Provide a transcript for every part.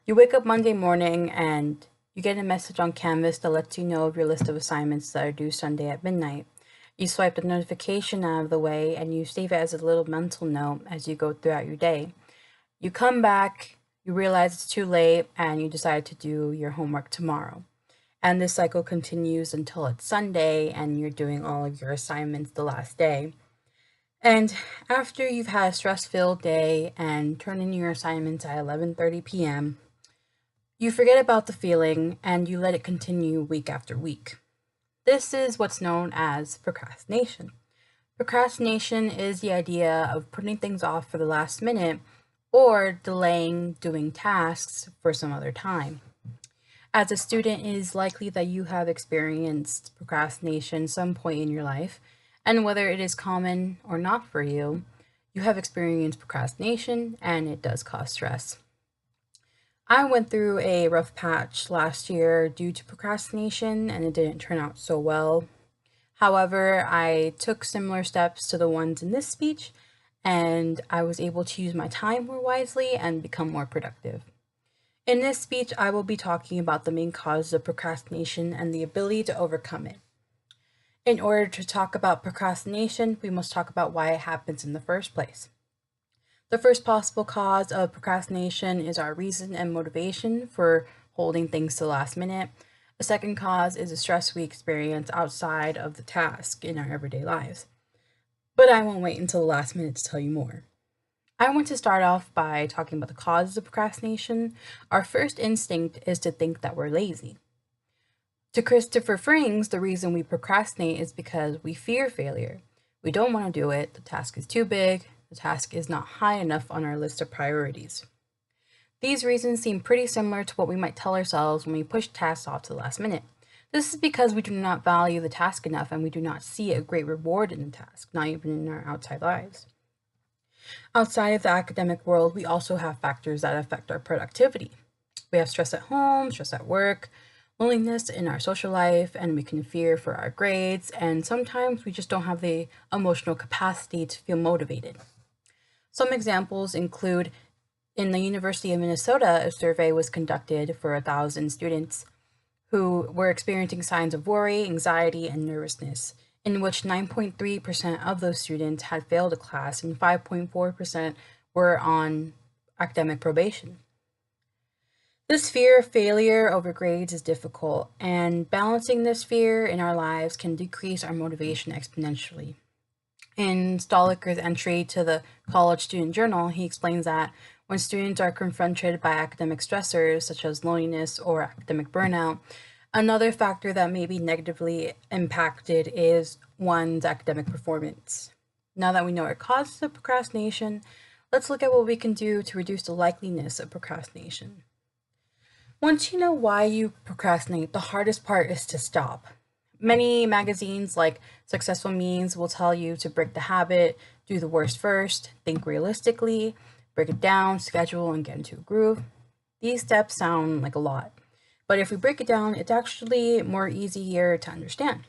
You wake up Monday morning and you get a message on Canvas that lets you know of your list of assignments that are due Sunday at midnight. You swipe the notification out of the way and you save it as a little mental note as you go throughout your day. You come back, you realize it's too late, and you decide to do your homework tomorrow. And this cycle continues until it's Sunday and you're doing all of your assignments the last day. And after you've had a stress-filled day and turn in your assignments at 11:30 p.m., you forget about the feeling and you let it continue week after week. This is what's known as procrastination. Procrastination is the idea of putting things off for the last minute or delaying doing tasks for some other time. As a student, it is likely that you have experienced procrastination some point in your life, and whether it is common or not for you, you have experienced procrastination and it does cause stress. I went through a rough patch last year due to procrastination and it didn't turn out so well. However, I took similar steps to the ones in this speech and I was able to use my time more wisely and become more productive. In this speech, I will be talking about the main causes of procrastination and the ability to overcome it. In order to talk about procrastination, we must talk about why it happens in the first place. The first possible cause of procrastination is our reason and motivation for holding things to the last minute. A second cause is the stress we experience outside of the task in our everyday lives. But I won't wait until the last minute to tell you more. I want to start off by talking about the causes of procrastination. Our first instinct is to think that we're lazy. To Christopher Frings, the reason we procrastinate is because we fear failure. We don't want to do it, the task is too big, the task is not high enough on our list of priorities. These reasons seem pretty similar to what we might tell ourselves when we push tasks off to the last minute. This is because we do not value the task enough and we do not see a great reward in the task, not even in our outside lives. Outside of the academic world, we also have factors that affect our productivity. We have stress at home, stress at work, loneliness in our social life, and we can fear for our grades, and sometimes we just don't have the emotional capacity to feel motivated. Some examples include in the University of Minnesota, a survey was conducted for 1,000 students who were experiencing signs of worry, anxiety, and nervousness, in which 9.3% of those students had failed a class and 5.4% were on academic probation. This fear of failure over grades is difficult, and balancing this fear in our lives can decrease our motivation exponentially. In Stoliker's entry to the College Student Journal, he explains that when students are confronted by academic stressors such as loneliness or academic burnout, another factor that may be negatively impacted is one's academic performance. Now that we know our causes of procrastination, let's look at what we can do to reduce the likeliness of procrastination. Once you know why you procrastinate, the hardest part is to stop. Many magazines like Successful Means will tell you to break the habit, do the worst first, think realistically, break it down, schedule, and get into a groove. These steps sound like a lot, but if we break it down, it's actually more easier to understand.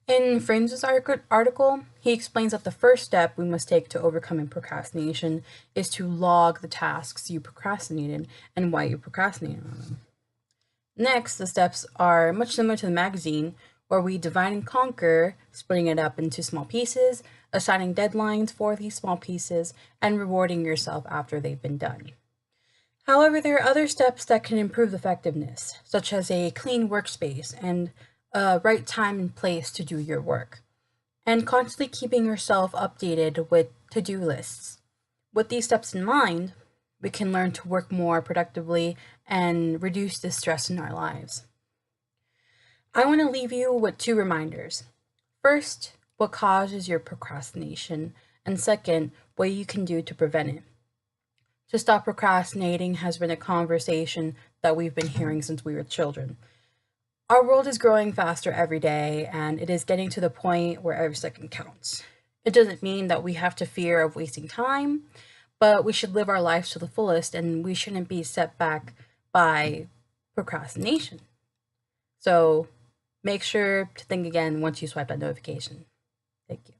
In Frames' article, he explains that the first step we must take to overcoming procrastination is to log the tasks you procrastinated and why you procrastinated on them. Next, the steps are much similar to the magazine, where we divide and conquer, splitting it up into small pieces, assigning deadlines for these small pieces, and rewarding yourself after they've been done. However, there are other steps that can improve effectiveness, such as a clean workspace and a right time and place to do your work, and constantly keeping yourself updated with to-do lists. With these steps in mind, we can learn to work more productively and reduce the stress in our lives. I want to leave you with two reminders. First, what causes your procrastination, and second, what you can do to prevent it. To stop procrastinating has been a conversation that we've been hearing since we were children. Our world is growing faster every day, and it is getting to the point where every second counts. It doesn't mean that we have to fear of wasting time, but we should live our lives to the fullest, and we shouldn't be set back by procrastination. So make sure to think again once you swipe that notification. Thank you.